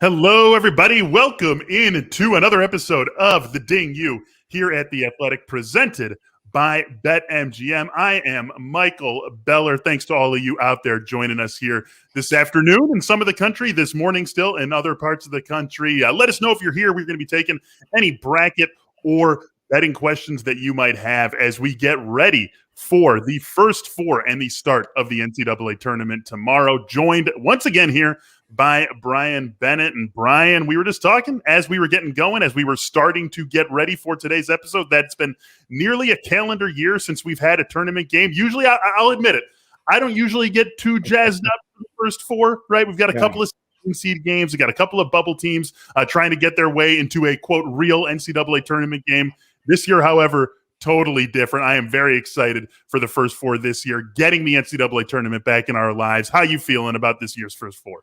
Hello, everybody. Welcome in to another episode of The Ding You here at The Athletic, presented by BetMGM. I am Michael Beller. Thanks to all of you out there joining us here this afternoon in some of the country, this morning still in other parts of the country. Let us know if you're here. We're going to be taking any bracket or betting questions that you might have as we get ready for the first four and the start of the NCAA tournament tomorrow. Joined once again here by Brian Bennett. And Brian, we were just talking as we were getting going, as we were starting to get ready for today's episode, that it's been nearly a calendar year since we've had a tournament game. Usually, I'll admit it, I don't usually get too jazzed up for the first four, right? We've got a couple of seed games. We've got a couple of bubble teams trying to get their way into a, quote, real NCAA tournament game. This year, however, totally different. I am very excited for the first four this year, getting the NCAA tournament back in our lives. How you feeling about this year's first four?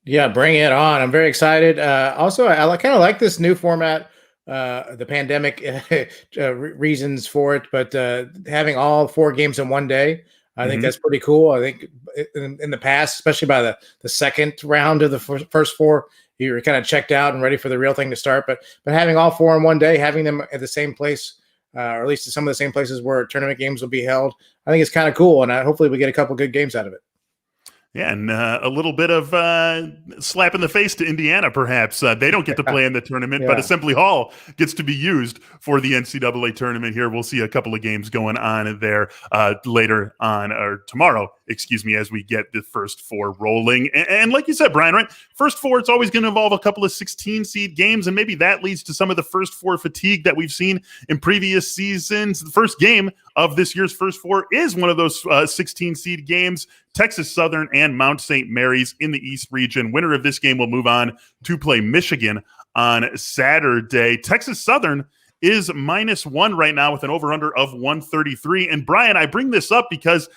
Yeah, bring it on. I'm very excited. Also, I kind of like this new format, the pandemic reasons for it, but having all four games in one day, I think that's pretty cool. I think in the past, especially by the second round of the first four, you were kind of checked out and ready for the real thing to start. But having all four in one day, having them at the same place, or at least some of the same places where tournament games will be held, I think it's kind of cool. And hopefully we get a couple good games out of it. Yeah, and a little bit of slap in the face to Indiana, perhaps. They don't get to play in the tournament, but Assembly Hall gets to be used for the NCAA tournament here. We'll see a couple of games going on there later on, or tomorrow, as we get the first four rolling. And like you said, Brian, right? First four, it's always going to involve a couple of 16-seed games, and maybe that leads to some of the first four fatigue that we've seen in previous seasons. The first game of this year's first four is one of those 16-seed games. Texas Southern and Mount St. Mary's in the East region. Winner of this game will move on to play Michigan on Saturday. Texas Southern is -1 right now with an over-under of 133. And Brian, I bring this up because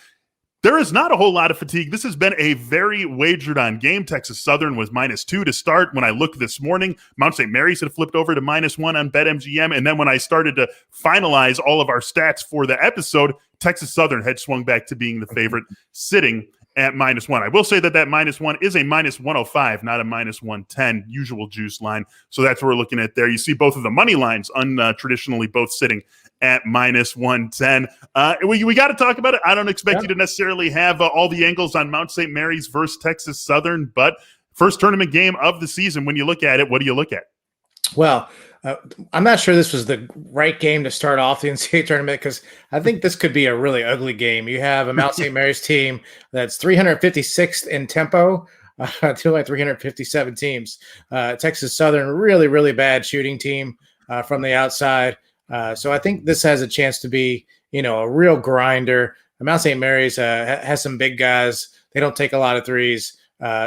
there is not a whole lot of fatigue. This has been a very wagered-on game. Texas Southern was -2 to start. When I looked this morning, Mount St. Mary's had flipped over to -1 on BetMGM. And then when I started to finalize all of our stats for the episode, Texas Southern had swung back to being the favorite, sitting at -1. I will say that -1 is a -105, not a -110 usual juice line. So that's what we're looking at there. You see both of the money lines, traditionally both sitting at -110. We got to talk about it. I don't expect you to necessarily have all the angles on Mount St. Mary's versus Texas Southern, but first tournament game of the season, when you look at it, what do you look at? Well, I'm not sure this was the right game to start off the NCAA tournament, because I think this could be a really ugly game. You have a Mount St. Mary's team that's 356th in tempo to like 357 teams. Texas Southern, really, really bad shooting team from the outside. So I think this has a chance to be, a real grinder. Mount St. Mary's has some big guys. They don't take a lot of threes.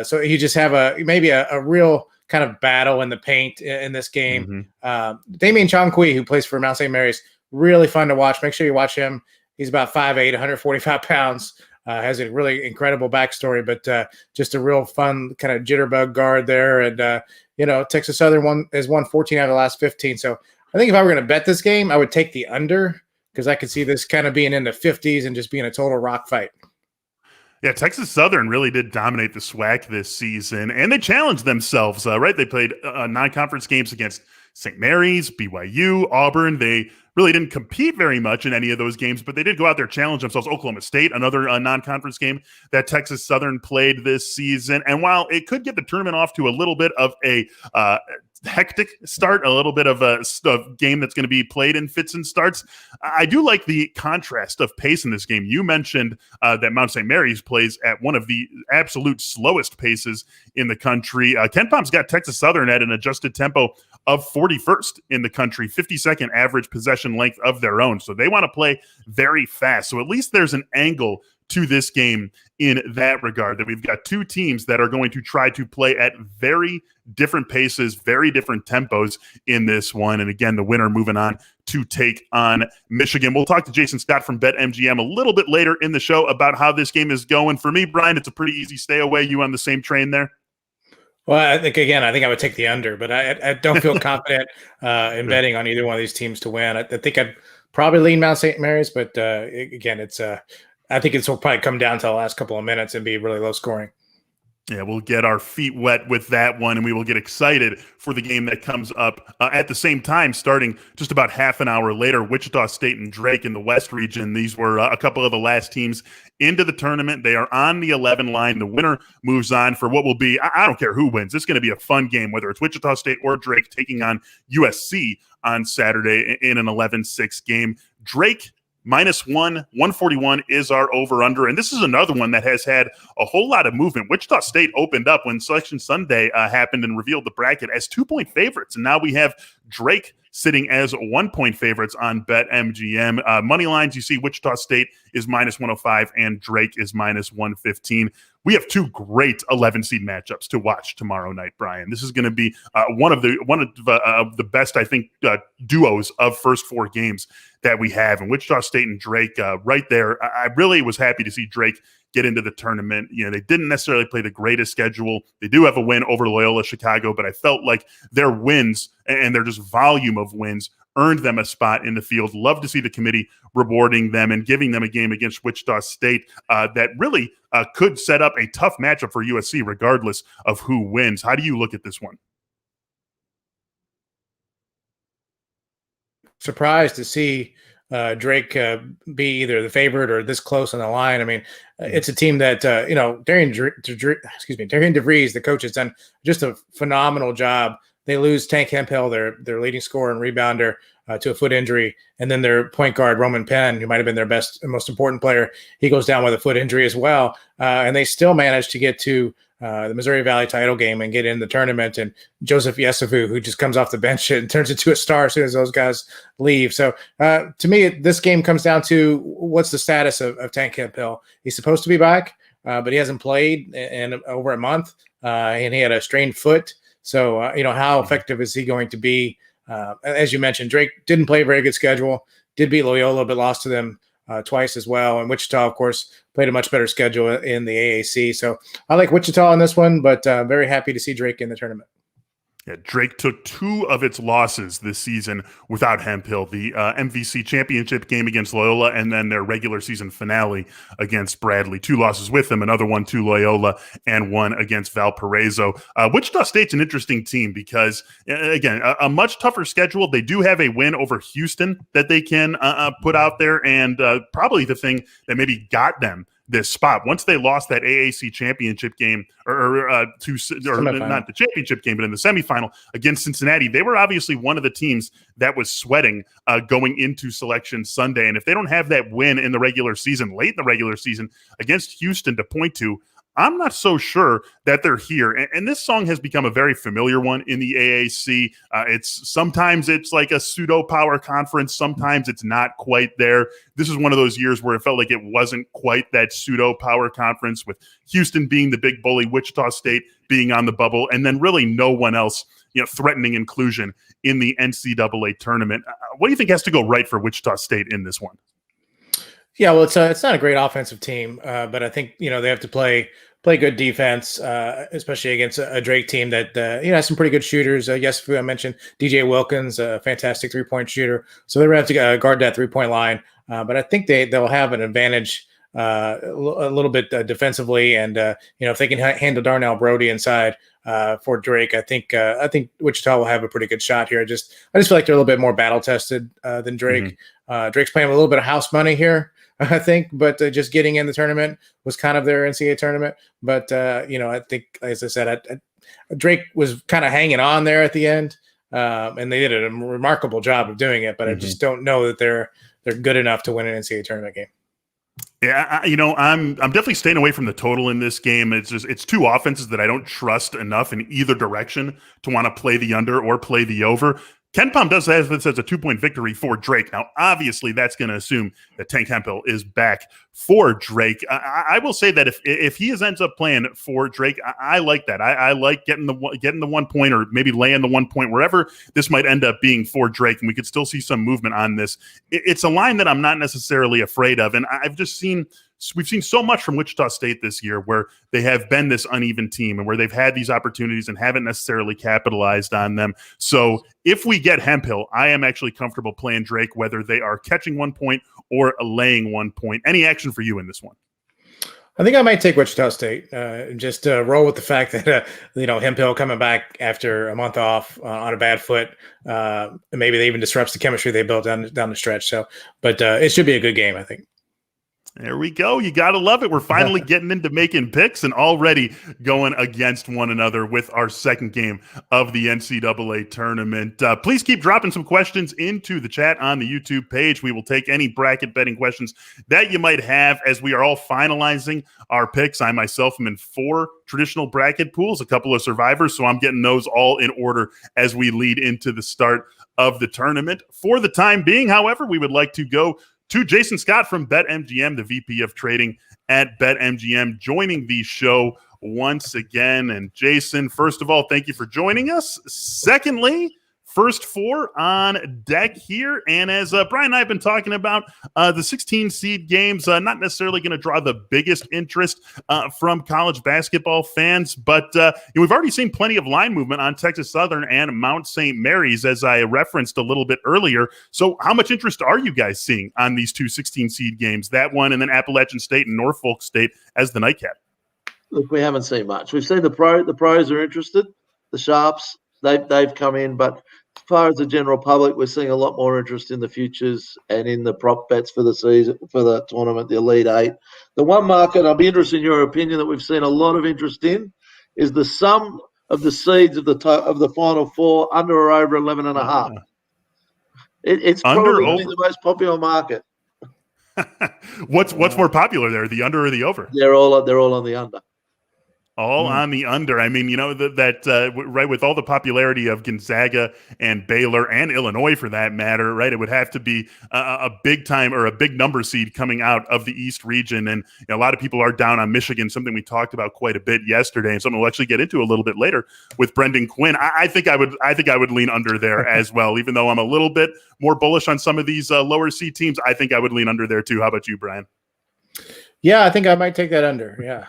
So you just have maybe a real kind of battle in the paint in this game. Damian Chongqui, who plays for Mount St. Mary's, really fun to watch. Make sure you watch him. He's about 5'8", 145 pounds, has a really incredible backstory, but just a real fun kind of jitterbug guard there. And, Texas Southern has won 14 out of the last 15. So I think if I were going to bet this game, I would take the under, because I could see this kind of being in the 50s and just being a total rock fight. Yeah, Texas Southern really did dominate the SWAC this season, and they challenged themselves, right? They played non-conference games against St. Mary's, BYU, Auburn. They really didn't compete very much in any of those games, but they did go out there, challenge themselves. Oklahoma State, another non-conference game that Texas Southern played this season. And while it could get the tournament off to a little bit of a hectic start, a little bit of a game that's going to be played in fits and starts, I do like the contrast of pace in this game. You mentioned that Mount St. Mary's plays at one of the absolute slowest paces in the country. Ken Pom's got Texas Southern at an adjusted tempo of 41st in the country, 52nd average possession length of their own. So they want to play very fast. So at least there's an angle to this game in that regard, that we've got two teams that are going to try to play at very different paces, very different tempos in this one. And again, the winner moving on to take on Michigan. We'll talk to Jason Scott from BetMGM a little bit later in the show about how this game is going. For me, Brian, it's a pretty easy stay away. You on the same train there? Well, I think I would take the under, but I don't feel confident in betting on either one of these teams to win. I think I'd probably lean Mount St. Mary's, but again, I think this will probably come down to the last couple of minutes and be really low scoring. Yeah, we'll get our feet wet with that one, and we will get excited for the game that comes up at the same time, starting just about half an hour later. Wichita State and Drake in the West region. These were a couple of the last teams into the tournament. They are on the 11 line. The winner moves on for what will be, I don't care who wins. It's going to be a fun game, whether it's Wichita State or Drake taking on USC on Saturday in an 11-6 game. Drake -1, 141 is our over-under. And this is another one that has had a whole lot of movement. Wichita State opened up when Selection Sunday happened and revealed the bracket as 2-point favorites. And now we have Drake sitting as 1-point favorites on BetMGM. Money lines, you see Wichita State is -105 and Drake is -115. We have two great 11-seed matchups to watch tomorrow night, Brian. This is going to be one of the best, I think, duos of first four games that we have. And Wichita State and Drake right there. I really was happy to see Drake get into the tournament. You know, they didn't necessarily play the greatest schedule. They do have a win over Loyola Chicago, but I felt like their wins and their just volume of wins earned them a spot in the field. Love to see the committee rewarding them and giving them a game against Wichita State that really could set up a tough matchup for USC regardless of who wins. How do you look at this one? Surprised to see Drake be either the favorite or this close on the line. I mean, it's a team that Darian DeVries, the coach, has done just a phenomenal job. They lose Tank Hemphill, their leading scorer and rebounder, to a foot injury, and then their point guard Roman Penn, who might have been their best and most important player, he goes down with a foot injury as well. And they still managed to get to the Missouri Valley title game and get in the tournament. And Joseph Yesufu, who just comes off the bench and turns into a star as soon as those guys leave. So to me, this game comes down to what's the status of Tank Hemphill. He's supposed to be back, but he hasn't played in over a month, and he had a strained foot. So, how effective is he going to be? As you mentioned, Drake didn't play a very good schedule, did beat Loyola, but lost to them twice as well. And Wichita, of course, played a much better schedule in the AAC. So I like Wichita on this one, but very happy to see Drake in the tournament. Yeah, Drake took two of its losses this season without Hemphill, the MVC championship game against Loyola and then their regular season finale against Bradley. Two losses with them, another one to Loyola and one against Valparaiso. Wichita State's an interesting team because, again, a much tougher schedule. They do have a win over Houston that they can put out there, and probably the thing that maybe got them this spot. Once they lost that AAC championship game, or not the championship game, but in the semifinal against Cincinnati, they were obviously one of the teams that was sweating going into Selection Sunday. And if they don't have that win in the regular season, late in the regular season against Houston to point to, I'm not so sure that they're here. And this song has become a very familiar one in the AAC. Sometimes it's like a pseudo power conference. Sometimes it's not quite there. This is one of those years where it felt like it wasn't quite that pseudo power conference, with Houston being the big bully, Wichita State being on the bubble, and then really no one else, threatening inclusion in the NCAA tournament. What do you think has to go right for Wichita State in this one? Yeah, well, it's not a great offensive team, but I think they have to play good defense, especially against a Drake team that has some pretty good shooters. Yes, I mentioned DJ Wilkins, a fantastic 3-point shooter, so they're going to have to guard that 3-point line. But I think they'll have an advantage a little bit defensively, and if they can handle Darnell Brody inside for Drake, I think Wichita will have a pretty good shot here. I just feel like they're a little bit more battle tested than Drake. Mm-hmm. Drake's playing with a little bit of house money here, I think, but just getting in the tournament was kind of their NCAA tournament. But, I think, as I said, Drake was kind of hanging on there at the end, and they did a remarkable job of doing it. But I just don't know that they're good enough to win an NCAA tournament game. Yeah, I'm definitely staying away from the total in this game. It's two offenses that I don't trust enough in either direction to want to play the under or play the over. KenPom does have this as a 2-point victory for Drake. Now, obviously, that's going to assume that Tank Hemphill is back for Drake. I will say that if he ends up playing for Drake, I like that. I like getting the 1 point, or maybe laying the 1 point, wherever this might end up being for Drake, and we could still see some movement on this. It's a line that I'm not necessarily afraid of, and we've seen so much from Wichita State this year where they have been this uneven team and where they've had these opportunities and haven't necessarily capitalized on them. So if we get Hemphill, I am actually comfortable playing Drake, whether they are catching 1 point or laying 1 point. Any action for you in this one? I think I might take Wichita State. Just roll with the fact that Hemphill coming back after a month off on a bad foot. Maybe they even disrupts the chemistry they built down the stretch. So, but it should be a good game, I think. There we go. You got to love it. We're finally getting into making picks and already going against one another with our second game of the NCAA tournament. Please keep dropping some questions into the chat on the YouTube page. We will take any bracket betting questions that you might have as we are all finalizing our picks. I myself am in 4 traditional bracket pools, a couple of survivors, so I'm getting those all in order as we lead into the start of the tournament. For the time being, however, we would like to go to Jason Scott from BetMGM, the VP of Trading at BetMGM, joining the show once again. And Jason, first of all, thank you for joining us. Secondly, first 4 on deck here. And as Brian and I have been talking about, the 16 seed games, not necessarily going to draw the biggest interest from college basketball fans, but we've already seen plenty of line movement on Texas Southern and Mount St. Mary's, as I referenced a little bit earlier. So how much interest are you guys seeing on these 2 16 seed games, that one and then Appalachian State and Norfolk State as the nightcap? Look, we haven't seen much. We've seen the pros are interested, the sharps, they've come in, but as far as the general public, we're seeing a lot more interest in the futures and in the prop bets for the season, for the tournament, the Elite 8. The one market, I'll be interested in your opinion, that we've seen a lot of interest in is the sum of the seeds of the Final 4 under or over 11.5. It's probably the most popular market. What's more popular there, the under or the over? They're all on the under. All on the under. I mean, right, with all the popularity of Gonzaga and Baylor and Illinois for that matter, right, it would have to be a big time or a big number seed coming out of the East region. And a lot of people are down on Michigan, something we talked about quite a bit yesterday and something we'll actually get into a little bit later with Brendan Quinn. I think I would lean under there as well, even though I'm a little bit more bullish on some of these lower seed teams. I think I would lean under there too. How about you, Brian? Yeah, I think I might take that under. Yeah,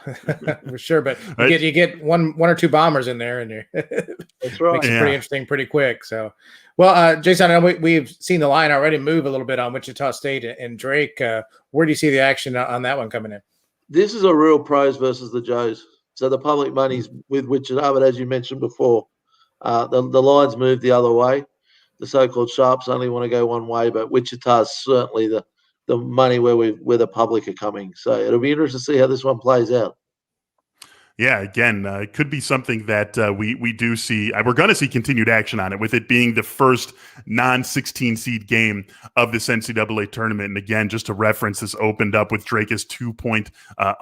for sure. But you get one or 2 bombers in there, and that's right. Makes it pretty interesting pretty quick. So, well, Jason, I know we've seen the line already move a little bit on Wichita State and Drake. Where do you see the action on that one coming in? This is a real pros versus the Joes. So the public money's with Wichita, but as you mentioned before, the lines move the other way. The so-called sharps only want to go one way, but Wichita's certainly the money where the public are coming. So it'll be interesting to see how this one plays out. Yeah, again, it could be something that we do see. We're going to see continued action on it, with it being the first non-16 seed game of this NCAA tournament. And again, just to reference, this opened up with Drake as 2-point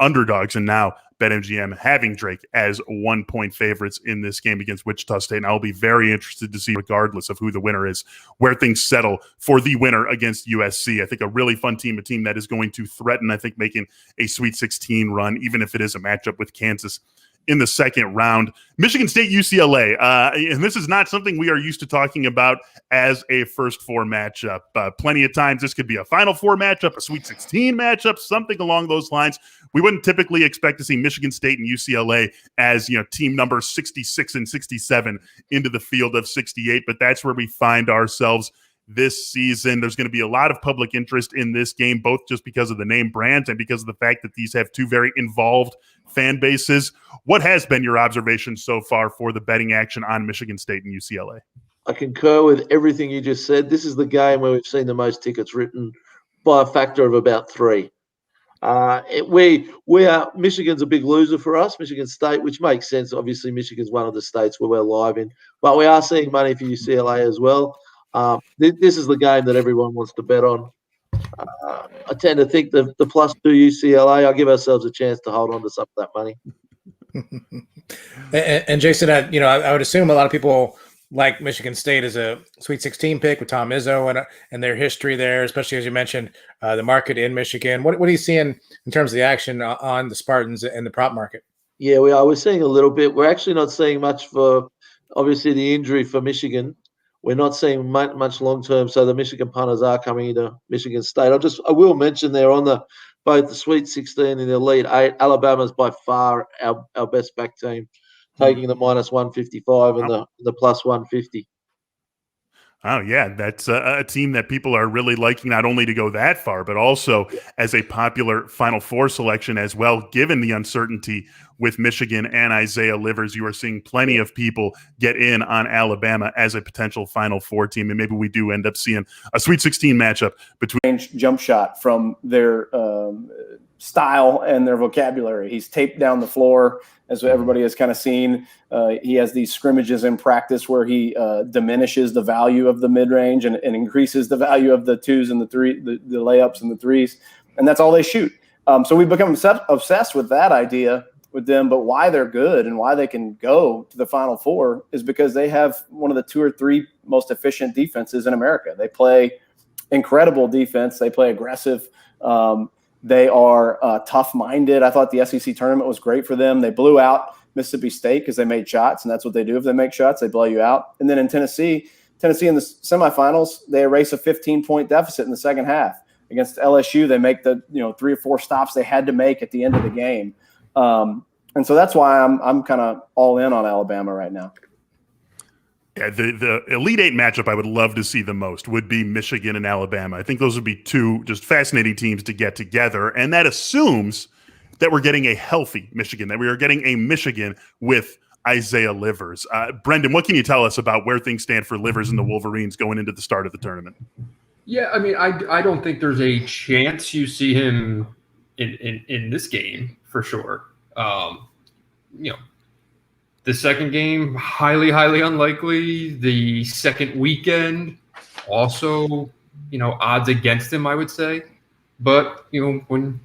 underdogs, and now BetMGM having Drake as 1-point favorites in this game against Wichita State. And I'll be very interested to see, regardless of who the winner is, where things settle for the winner against USC. I think a really fun team, a team that is going to threaten, I think, making a Sweet 16 run, even if it is a matchup with Kansas in the second round. Michigan State, UCLA. And this is not something we are used to talking about as a first 4 matchup. Plenty of times this could be a Final 4 matchup, a Sweet 16 matchup, something along those lines. We wouldn't typically expect to see Michigan State and UCLA as, team number 66 and 67 into the field of 68, but that's where we find ourselves this season. There's going to be a lot of public interest in this game, both just because of the name brands and because of the fact that these have 2 very involved fan bases. What has been your observation so far for the betting action on Michigan State and UCLA? I concur with everything you just said. This is the game where we've seen the most tickets written by a factor of about 3. Michigan's a big loser for us, Michigan State, which makes sense. Obviously, Michigan's one of the states where we're live in, but we are seeing money for UCLA as well. This is the game that everyone wants to bet on. I tend to think the +2 UCLA, I'll give ourselves a chance to hold on to some of that money. And Jason, I would assume a lot of people like Michigan State as a Sweet 16 pick with Tom Izzo and their history there, especially as you mentioned, the market in Michigan. What are you seeing in terms of the action on the Spartans and the prop market? Yeah, we are. We're seeing a little bit. We're actually not seeing much for, obviously, the injury for Michigan. We're not seeing much long-term, so the Michigan punters are coming into Michigan State. I will mention there on both the Sweet 16 and the Elite 8, Alabama's by far our best back team, taking the -155 and the +150. Oh, yeah, that's a team that people are really liking, not only to go that far, but also as a popular Final Four selection as well, given the uncertainty with Michigan and Isaiah Livers. You are seeing plenty of people get in on Alabama as a potential Final Four team, and maybe we do end up seeing a Sweet 16 matchup between jump shot from their style and their vocabulary. He's taped down the floor, as everybody has kind of seen. He has these scrimmages in practice where he diminishes the value of the mid-range and increases the value of the twos and the layups and the threes. And that's all they shoot. So we've become obsessed with that idea with them. But why they're good and why they can go to the Final Four is because they have one of the 2 or 3 most efficient defenses in America. They play incredible defense. They play aggressive. They are tough-minded. I thought the SEC tournament was great for them. They blew out Mississippi State because they made shots, and that's what they do. If they make shots, they blow you out. And then in Tennessee in the semifinals, they erase a 15-point deficit in the second half. Against LSU, they make the 3 or 4 stops they had to make at the end of the game. And so that's why I'm kind of all in on Alabama right now. Yeah, the Elite Eight matchup I would love to see the most would be Michigan and Alabama. I think those would be 2 just fascinating teams to get together, and that assumes that we're getting a healthy Michigan, that we are getting a Michigan with Isaiah Livers. Brendan, what can you tell us about where things stand for Livers and the Wolverines going into the start of the tournament? Yeah, I mean, I don't think there's a chance you see him in this game for sure. The second game, highly, highly unlikely. The second weekend, also, odds against him, I would say. But, when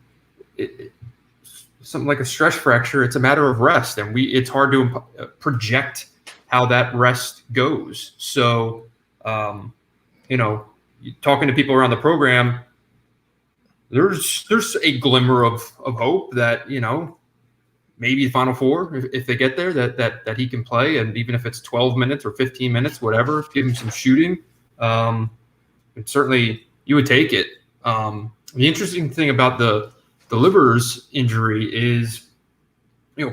something like a stress fracture, it's a matter of rest. And it's hard to project how that rest goes. So, talking to people around the program, there's a glimmer of hope that, maybe the Final Four, if they get there, that he can play. And even if it's 12 minutes or 15 minutes, whatever, give him some shooting. Certainly you would take it. The interesting thing about the Livers injury is,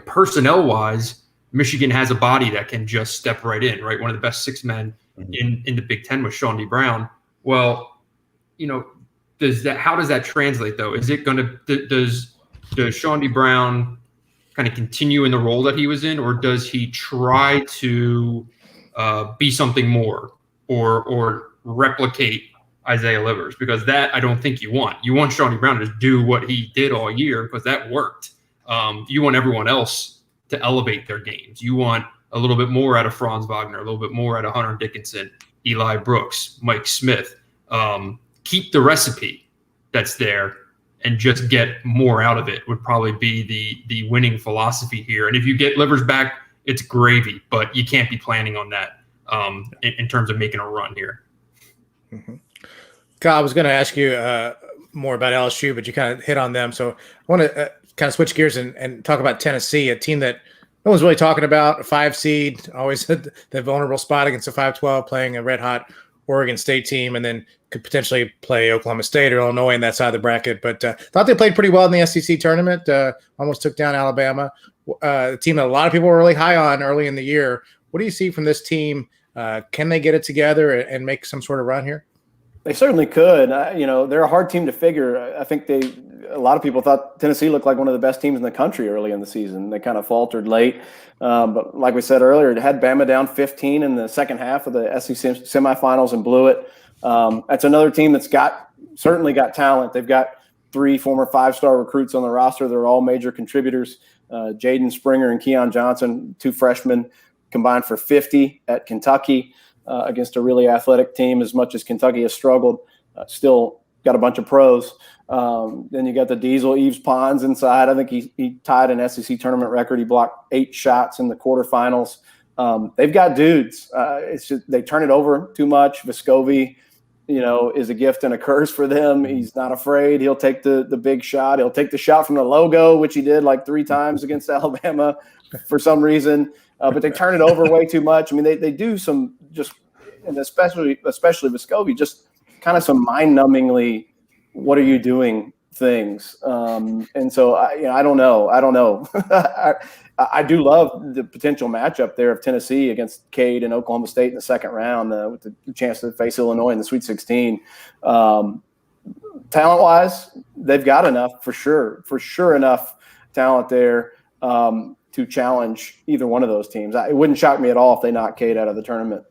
personnel-wise, Michigan has a body that can just step right in, right? One of the best 6 men in the Big Ten was Shawn D. Brown. Well, how does that translate, though? Is it going to – does Shawn D. Brown – kind of continue in the role that he was in, or does he try to be something more or replicate Isaiah Livers? Because that I don't think you want. You want Shawn D. Brown to do what he did all year because that worked. You want everyone else to elevate their games. You want a little bit more out of Franz Wagner, a little bit more out of Hunter Dickinson, Eli Brooks, Mike Smith. Keep the recipe that's there and just get more out of it would probably be the winning philosophy here. And if you get Livers back, it's gravy, but you can't be planning on that in terms of making a run here. Mm-hmm. Kyle, I was going to ask you more about LSU, but you kind of hit on them. So I want to kind of switch gears and talk about Tennessee, a team that no one's really talking about, a 5 seed, always the vulnerable spot against a 5-12, playing a red-hot Oregon State team, and then could potentially play Oklahoma State or Illinois in that side of the bracket. But thought they played pretty well in the SEC tournament, almost took down Alabama, a team that a lot of people were really high on early in the year. What do you see from this team? Can they get it together and make some sort of run here? They certainly could. They're a hard team to figure. I think a lot of people thought Tennessee looked like one of the best teams in the country early in the season. They kind of faltered late. But like we said earlier, it had Bama down 15 in the second half of the SEC semifinals and blew it. That's another team that's certainly got talent. They've got 3 former 5-star recruits on the roster. They're all major contributors. Jaden Springer and Keon Johnson, 2 freshmen, combined for 50 at Kentucky. Against a really athletic team, as much as Kentucky has struggled, still got a bunch of pros. Then you got the Diesel Eves Pons inside. I think he tied an SEC tournament record. He blocked 8 shots in the quarterfinals. They've got dudes. It's just they turn it over too much. Vescovi, is a gift and a curse for them. He's not afraid. He'll take the big shot. He'll take the shot from the logo, which he did like 3 times against Alabama for some reason. But they turn it over way too much. I mean, they do some just, and especially Vescovi, just kind of some mind-numbingly, what are you doing things. And so I don't know. I do love the potential matchup there of Tennessee against Cade and Oklahoma State in the second round with the chance to face Illinois in the Sweet 16. Talent-wise, they've got enough for sure enough talent there to challenge either one of those teams. It wouldn't shock me at all if they knock Cade out of the tournament.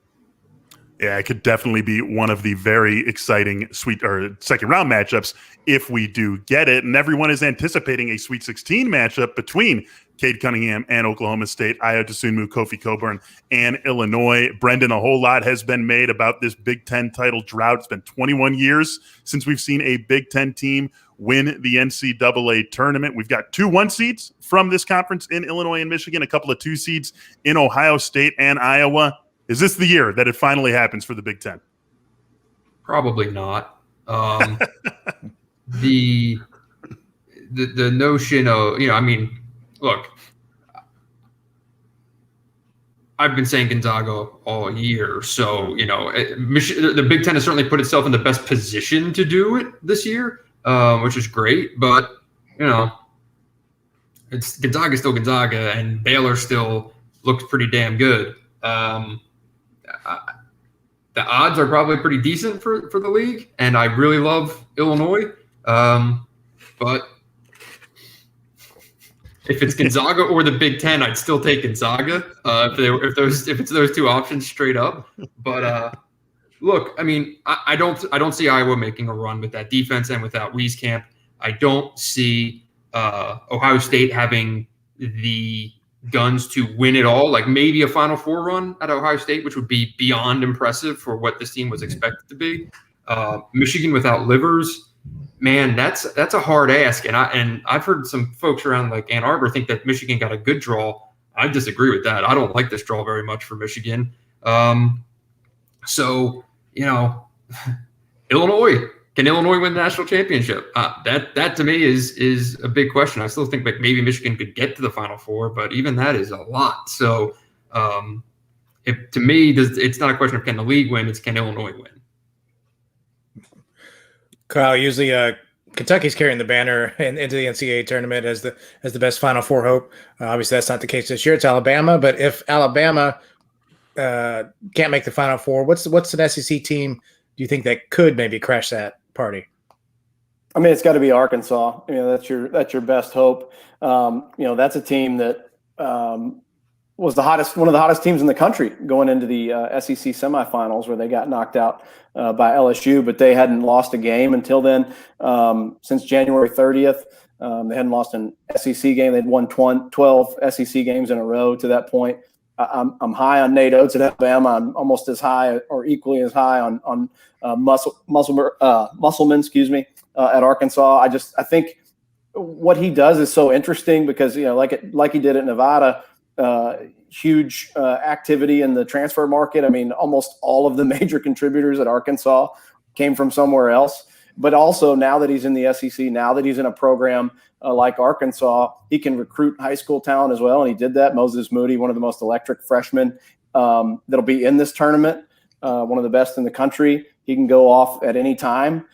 Yeah, it could definitely be one of the very exciting second round matchups if we do get it. And everyone is anticipating a Sweet 16 matchup between Cade Cunningham and Oklahoma State, Ayo Dosunmu, Kofi Coburn, and Illinois. Brendan, a whole lot has been made about this Big Ten title drought. It's been 21 years since we've seen a Big Ten team win the NCAA tournament. We've got 2 1 seeds from this conference in Illinois and Michigan, a couple of 2 seeds in Ohio State and Iowa. Is this the year that it finally happens for the Big Ten? Probably not. The notion of, look, I've been saying Gonzaga all year. So, the Big Ten has certainly put itself in the best position to do it this year, which is great. But, it's Gonzaga still Gonzaga, and Baylor still looks pretty damn good. The odds are probably pretty decent for the league, and I really love Illinois. But if it's Gonzaga or the Big Ten, I'd still take Gonzaga if it's those 2 options straight up. But look, I don't see Iowa making a run with that defense and without Wieskamp. I don't see Ohio State having the guns to win it all, like maybe a Final Four run at Ohio State, which would be beyond impressive for what this team was expected to be. Michigan without Livers, man, that's a hard ask. And I've heard some folks around like Ann Arbor think that Michigan got a good draw. I disagree with that. I don't like this draw very much for Michigan. Illinois. Can Illinois win the national championship? That to me is a big question. I still think like maybe Michigan could get to the Final Four, but even that is a lot. So, to me, it's not a question of can the league win; it's can Illinois win. Kyle, usually Kentucky's carrying the banner into the NCAA tournament as the best Final Four hope. Obviously, that's not the case this year. It's Alabama, but if Alabama can't make the Final Four, what's an SEC team do you think that could maybe crash that party? It's got to be Arkansas. That's your best hope. That's a team that was one of the hottest teams in the country going into the SEC semifinals, where they got knocked out by LSU, but they hadn't lost a game until then. Since January 30th, they hadn't lost an SEC game. They'd won 12 SEC games in a row to that point. I'm high on Nate Oates at Alabama. I'm almost as high or equally as high on Musselman, at Arkansas. I think what he does is so interesting because like he did at Nevada, huge activity in the transfer market. Almost all of the major contributors at Arkansas came from somewhere else. But also now that he's in the SEC, now that he's in a program like Arkansas, he can recruit high school talent as well. And he did that. Moses Moody, one of the most electric freshmen that'll be in this tournament, one of the best in the country. He can go off at any time.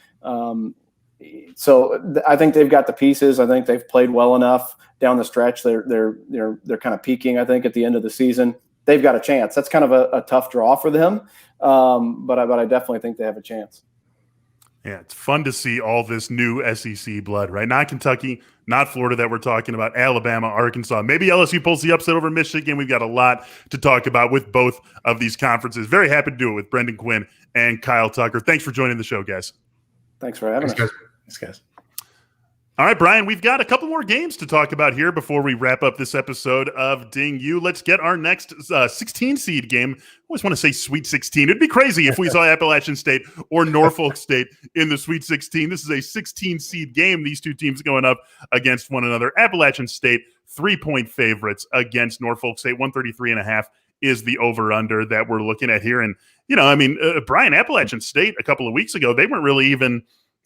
So I think they've got the pieces. I think they've played well enough down the stretch. They're kind of peaking, I think, at the end of the season. They've got a chance. That's kind of a tough draw for them. But I definitely think they have a chance. Yeah, it's fun to see all this new SEC blood, right? Not Kentucky, not Florida that we're talking about, Alabama, Arkansas. Maybe LSU pulls the upset over Michigan. We've got a lot to talk about with both of these conferences. Very happy to do it with Brendan Quinn and Kyle Tucker. Thanks for joining the show, guys. Thanks for having us. Thanks, guys. All right, Brian, we've got a couple more games to talk about here before we wrap up this episode of Ding You. Let's get our next 16 seed game. I always want to say Sweet 16. It'd be crazy if we saw Appalachian State or Norfolk State in the Sweet 16. This is a 16 seed game. These two teams going up against one another. Appalachian State, 3-point favorites against Norfolk State. 133.5 is the over-under that we're looking at here. And, Brian, Appalachian State a couple of weeks ago, they weren't really even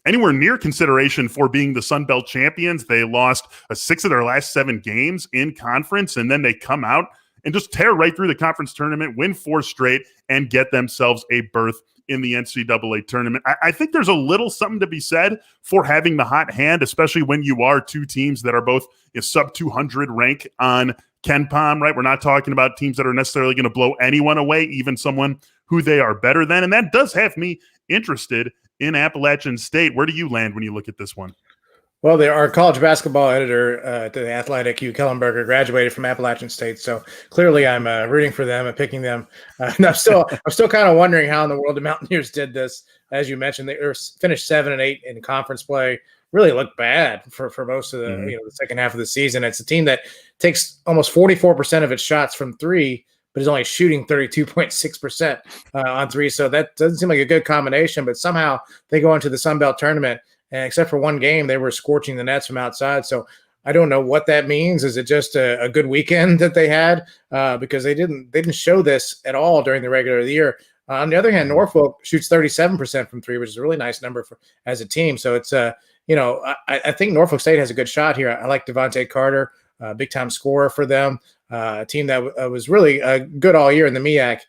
anywhere near consideration for being the Sun Belt champions. They lost 6 of their last 7 games in conference, and then they come out and just tear right through the conference tournament, win 4 straight, and get themselves a berth in the NCAA tournament. I think there's a little something to be said for having the hot hand, especially when you are two teams that are both sub 200 rank on KenPom, right? We're not talking about teams that are necessarily going to blow anyone away, even someone who they are better than. And that does have me interested in Appalachian State. Where do you land when you look at this one? Well, our college basketball editor at the Athletic, Hugh Kellenberger, graduated from Appalachian State, so clearly I'm rooting for them and picking them. And I'm still kind of wondering how in the world the Mountaineers did this. As you mentioned, they finished 7-8 in conference play. Really looked bad for most of the the second half of the season. It's a team that takes almost 44% of its shots from three, but is only shooting 32.6% on three. So that doesn't seem like a good combination. But somehow they go into the Sun Belt tournament. And except for one game, they were scorching the nets from outside. So I don't know what that means. Is it just a good weekend that they had? Because they didn't show this at all during the regular year. On the other hand, Norfolk shoots 37% from three, which is a really nice number as a team. So it's I think Norfolk State has a good shot here. I like Devontae Carter, big time scorer for them. A team that was really good all year in the MEAC.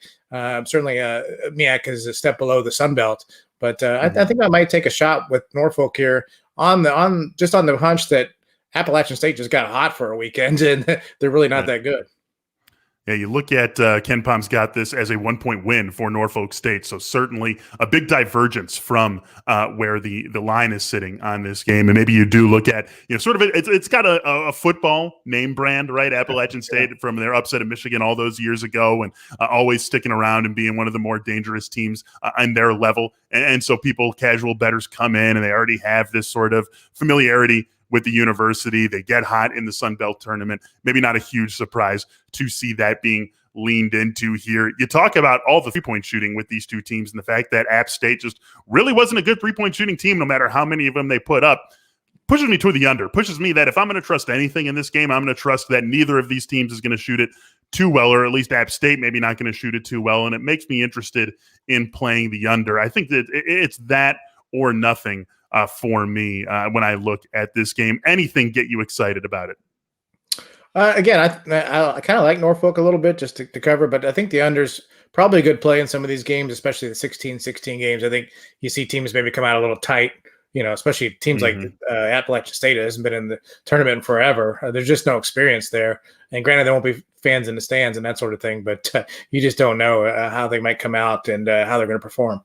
Certainly, MEAC is a step below the Sun Belt. But I think I might take a shot with Norfolk here on the hunch that Appalachian State just got hot for a weekend and they're really not that good. Yeah, you look at KenPom's got this as a 1-point win for Norfolk State, so certainly a big divergence from where the line is sitting on this game. And maybe you do look at sort of it's got a football name brand, right? Appalachian State from their upset of Michigan all those years ago, and always sticking around and being one of the more dangerous teams on their level. And so casual bettors come in and they already have this sort of familiarity with the university. They get hot in the Sun Belt tournament. Maybe not a huge surprise to see that being leaned into here. You talk about all the three-point shooting with these two teams and the fact that App State just really wasn't a good three-point shooting team no matter how many of them they put up. Pushes me to the under. Pushes me that if I'm going to trust anything in this game, I'm going to trust that neither of these teams is going to shoot it too well, or at least App State maybe not going to shoot it too well, and it makes me interested in playing the under. I think that it's that or nothing for me when I look at this game. Anything get you excited about it? Again, I kind of like Norfolk a little bit just to cover, but I think the under's probably a good play in some of these games, especially the 16-16 games. I think you see teams maybe come out a little tight, especially teams like Appalachian State hasn't been in the tournament in forever. There's just no experience there. And granted, there won't be fans in the stands and that sort of thing, but you just don't know how they might come out and how they're going to perform.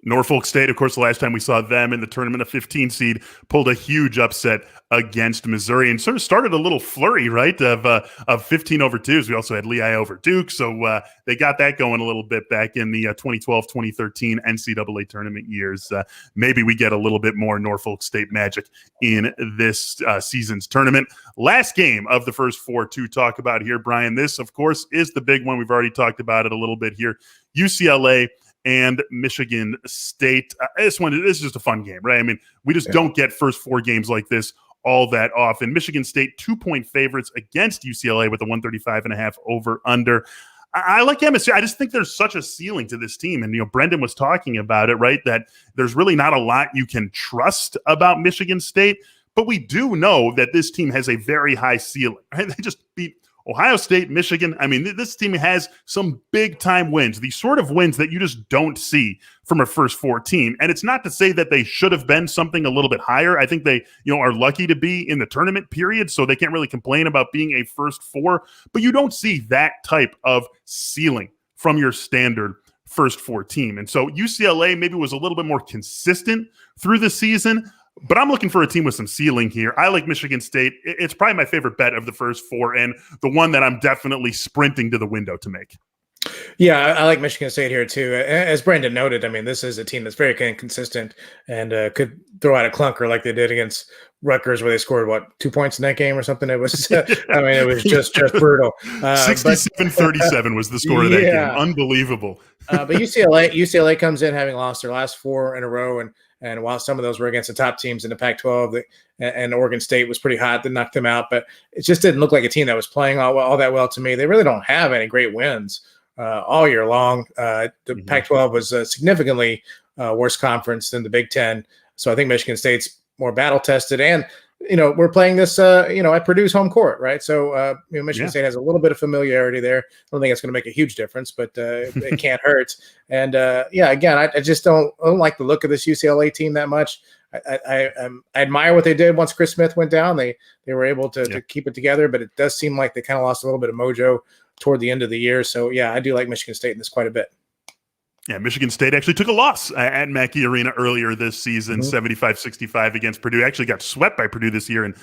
Norfolk State, of course, the last time we saw them in the tournament, a 15 seed, pulled a huge upset against Missouri and sort of started a little flurry, right, of 15 over 2s. We also had Lehigh over Duke, so they got that going a little bit back in the 2012-2013 NCAA tournament years. Maybe we get a little bit more Norfolk State magic in this season's tournament. Last game of the first four to talk about here, Brian. This, of course, is the big one. We've already talked about it a little bit here. UCLA and Michigan State. This is just a fun game, right? I mean, we just don't get first four games like this all that often. Michigan State 2-point favorites against UCLA with a 135.5 over under. I like MSU. I just think there's such a ceiling to this team. And, Brendan was talking about it, right? That there's really not a lot you can trust about Michigan State, but we do know that this team has a very high ceiling, right? They just beat Ohio State, Michigan. I mean, this team has some big-time wins, the sort of wins that you just don't see from a first four team. And it's not to say that they should have been something a little bit higher. I think they, are lucky to be in the tournament period, so they can't really complain about being a first four. But you don't see that type of ceiling from your standard first four team. And so UCLA maybe was a little bit more consistent through the season. But I'm looking for a team with some ceiling here. I like Michigan State. It's probably my favorite bet of the first four and the one that I'm definitely sprinting to the window to make. Yeah, I like Michigan State here too. As Brandon noted, I mean, this is a team that's very consistent and could throw out a clunker like they did against Rutgers, where they scored 2 points in that game or something. It was, it was just brutal. 67-37 was the score of that game. Unbelievable. But UCLA comes in having lost their last four in a row, and while some of those were against the top teams in the Pac-12, and Oregon State was pretty hot, that knocked them out. But it just didn't look like a team that was playing all that well to me. They really don't have any great wins all year long. The Pac-12 was a significantly worse conference than the Big Ten. So I think Michigan State's more battle-tested. And we're playing this, at Purdue's home court, right? So, Michigan State has a little bit of familiarity there. I don't think it's going to make a huge difference, but it can't hurt. And again, I just don't like the look of this UCLA team that much. I admire what they did once Chris Smith went down. They were able to keep it together, but it does seem like they kind of lost a little bit of mojo toward the end of the year. So, I do like Michigan State in this quite a bit. Yeah, Michigan State actually took a loss at Mackey Arena earlier this season, 75-65 against Purdue. Actually got swept by Purdue this year, and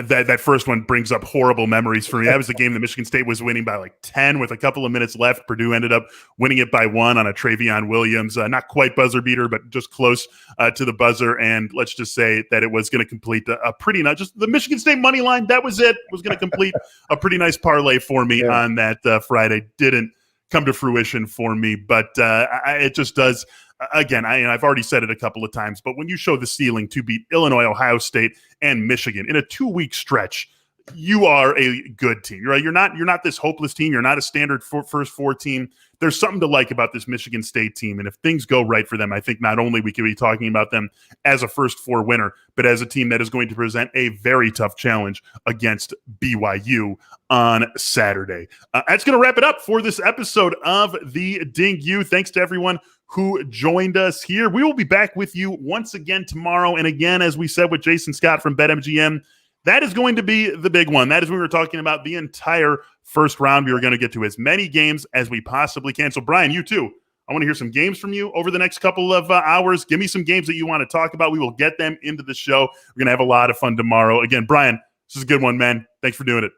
that first one brings up horrible memories for me. That was a game that Michigan State was winning by like 10 with a couple of minutes left. Purdue ended up winning it by 1 on a Travion Williams, not quite buzzer beater, but just close to the buzzer. And let's just say that it was going to complete a pretty nice, just the Michigan State money line. That was it. Was going to complete a pretty nice parlay for me on that Friday. Didn't come to fruition for me, but it just does. Again, I've already said it a couple of times, but when you show the ceiling to beat Illinois, Ohio State, and Michigan in a 2-week stretch, you are a good team. Right? You're not this hopeless team. You're not a standard first 4 team. There's something to like about this Michigan State team, and if things go right for them, I think not only we could be talking about them as a first 4 winner, but as a team that is going to present a very tough challenge against BYU on Saturday. That's going to wrap it up for this episode of the Ding U. Thanks to everyone who joined us here. We will be back with you once again tomorrow. And again, as we said with Jason Scott from BetMGM, that is going to be the big one. That is when we were talking about the entire first round. We were going to get to as many games as we possibly can. So, Brian, you too. I want to hear some games from you over the next couple of hours. Give me some games that you want to talk about. We will get them into the show. We're going to have a lot of fun tomorrow. Again, Brian, this is a good one, man. Thanks for doing it.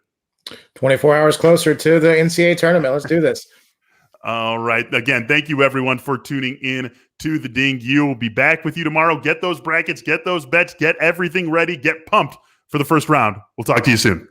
24 hours closer to the NCAA tournament. Let's do this. All right. Again, thank you, everyone, for tuning in to the Ding U. We'll be back with you tomorrow. Get those brackets, get those bets, get everything ready, get pumped for the first round. We'll talk to you soon.